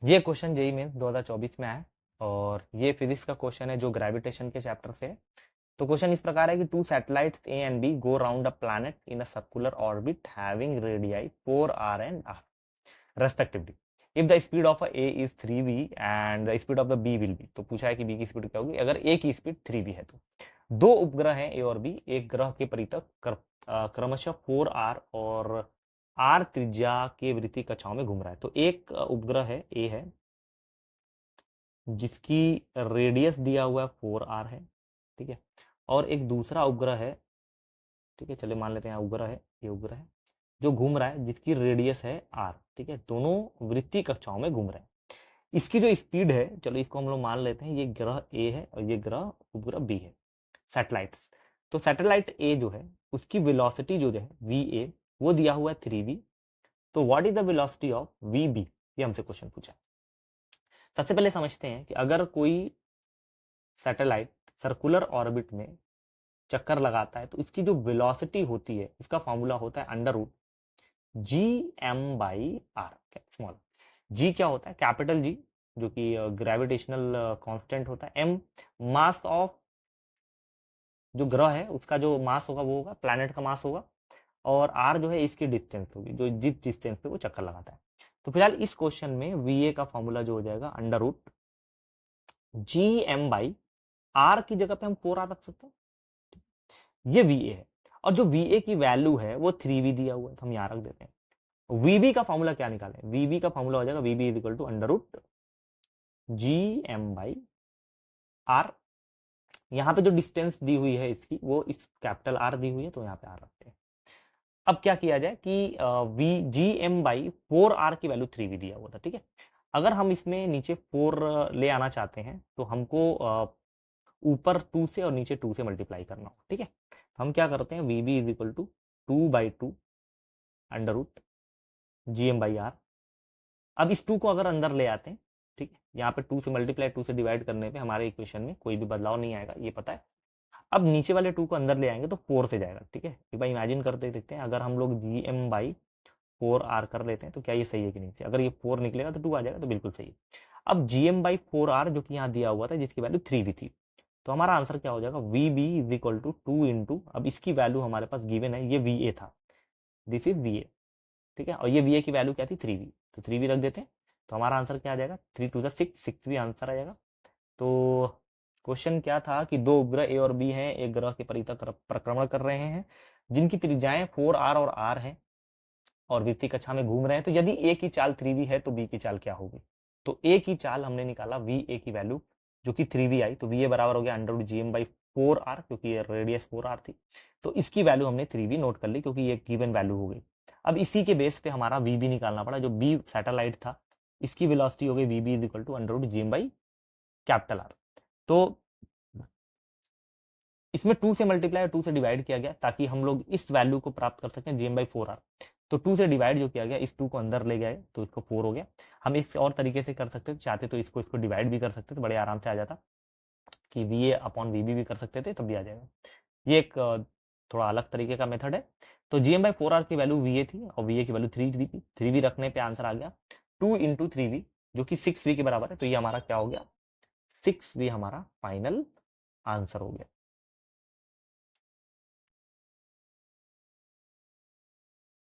ये question JEE mains 2024 में आया है और ये फिजिक्स का क्वेश्चन है जो ग्रेविटेशन के चैप्टर से है। तो क्वेश्चन इस प्रकार है कि two satellites A and B go round a planet in a circular orbit having radii 4r and r respectively. If the speed of a A is 3v and the speed of the B will be, तो पूछा है कि B की speed क्या होगी अगर A की speed 3v है। तो दो उपग्रह हैं A और B, एक ग्रह के परितक क्रमशः 4r और r त्रिज्या के वृत्तीय कक्षाओं में घूम रहा है। तो एक उपग्रह है A है जिसकी रेडियस दिया हुआ है 4r है, ठीक है, और एक दूसरा उपग्रह है, ठीक है, चलिए मान लेते हैं उपग्रह है, ये उपग्रह है जो घूम रहा है जिसकी रेडियस है r, ठीक है, दोनों वृत्तीय कक्षाओं में घूम रहे हैं। इसकी जो स्पीड है, चलो इसको हम लोग मान लेते हैं, ये ग्रह ए है और ये ग्रह उपग्रह बी है, सैटेलाइट्स। तो सैटेलाइट ए जो है उसकी वेलोसिटी जो है वी ए वो दिया हुआ है 3v। तो what is the velocity of V B, ये हमसे क्वेश्चन पूछा। सबसे पहले समझते हैं कि अगर कोई सैटेलाइट सर्कुलर ऑर्बिट में चक्कर लगाता है तो इसकी जो वेलोसिटी होती है उसका फॉर्मूला होता है under root G M by R. Small G क्या होता है, कैपिटल जी जो कि ग्रेविटेशनल कांस्टेंट होता है, एम मास ऑफ जो ग्रह है उसका जो मास होगा वो होगा प्लैनेट का मास होगा, और आर जो है इसकी डिस्टेंस होगी जो जिस डिस्टेंस पे वो चक्कर लगाता है। तो फिलहाल इस क्वेश्चन में वी ए का फॉर्मूला जो हो जाएगा under root G M by R की जगह पे हम 4r रख सकते हैं, ये वी ए है। और जो वी ए की वैल्यू है वो 3v दिया हुआ है तो हम यहाँ रख देते हैं। वीबी का फॉर्मूला क्या निकालें, वीबी का फॉर्मूला हो जाएगा VB is equal to under root G M by R. यहाँ पे जो डिस्टेंस दी हुई है इसकी वो इस कैपिटल आर दी हुई है तो यहाँ पे आर रखते हैं। अब क्या किया जाए कि we ji M by 4r की वैल्यू 3v दिया हुआ था, ठीक है। अगर हम इसमें नीचे 4 ले आना चाहते हैं तो हमको ऊपर 2 से और नीचे 2 से मल्टीप्लाई करना हो, ठीक है। हम क्या करते हैं, V B is equal to 2/2 under root G M by R. अब इस 2 को अगर अंदर ले आते हैं, ठीक है, यहाँ पे 2 से मल्टीप्लाई 2 से डिवाइड करने पे हमारे इक्वेशन में कोई भी बदलाव नहीं आएगा, ये पता है। अब नीचे वाले 2 को अंदर ले आएंगे तो 4 से जाएगा, ठीक है। एक बार इमेजिन करते देखते हैं, अगर हम लोग जी एम बाई 4r कर लेते हैं तो क्या ये सही है कि नहीं, अगर ये 4 निकलेगा तो 2 आ जाएगा, तो बिल्कुल सही है। अब जी एम बाई 4r जो कि यहाँ दिया हुआ था जिसकी वैल्यू 3v थी, तो हमारा आंसर क्या हो जाएगा, V B is equal to 2 into, अब इसकी वैल्यू हमारे पास गिवन है, ये वी ए था, दिस इज वी ए, ठीक है, और ये वी ए की वैल्यू क्या थी 3v, तो 3v रख देते हैं। तो हमारा आंसर क्या आ जाएगा, 3 टू द 6, 6 भी आंसर आ जाएगा। तो क्वेश्चन क्या था कि दो उपग्रह ए और बी हैं, एक ग्रह के परितक परिक्रमण कर रहे हैं जिनकी त्रिज्याएं 4r और r हैं और वृत्तीय कक्षा में घूम रहे हैं। तो यदि ए की चाल 3v है तो बी की चाल क्या होगी। तो ए की चाल हमने निकाला, वी ए की वैल्यू जो कि 3v आई, तो वी ए बराबर हो गया under root G M by 4r, क्योंकि ये रेडियस 4r थी। तो इसकी वैल्यू हमने 3v नोट कर ली क्योंकि ये गिवन वैल्यू हो गई। अब इसी के बेस पे हमारा वी बी निकालना पड़ा, जो बी सैटेलाइट था इसकी वेलोसिटी हो गई V B is equal to under root G M by capital R. तो इसमें 2 से मल्टीप्लाई और 2 से डिवाइड किया गया ताकि हम लोग इस वैल्यू को प्राप्त कर सकें जी एम बाई 4r। तो 2 से डिवाइड जो किया गया, इस 2 को अंदर ले गए तो इसको 4 हो गया। हम इस और तरीके से कर सकते थे, चाहते तो इसको इसको डिवाइड भी कर सकते थे, बड़े आराम से आ जाता कि V A upon V B भी कर सकते थे, तब भी आ जाएगा। ये एक थोड़ा अलग तरीके का मेथड है। तो जी एम बाई 4r की वैल्यू वी ए थी और वी ए की वैल्यू 3v थी, 3v रखने पे आंसर आ गया 2 इंटू 3v जो कि 6v के बराबर है। तो ये हमारा क्या हो गया, 6v हमारा फाइनल आंसर हो गया।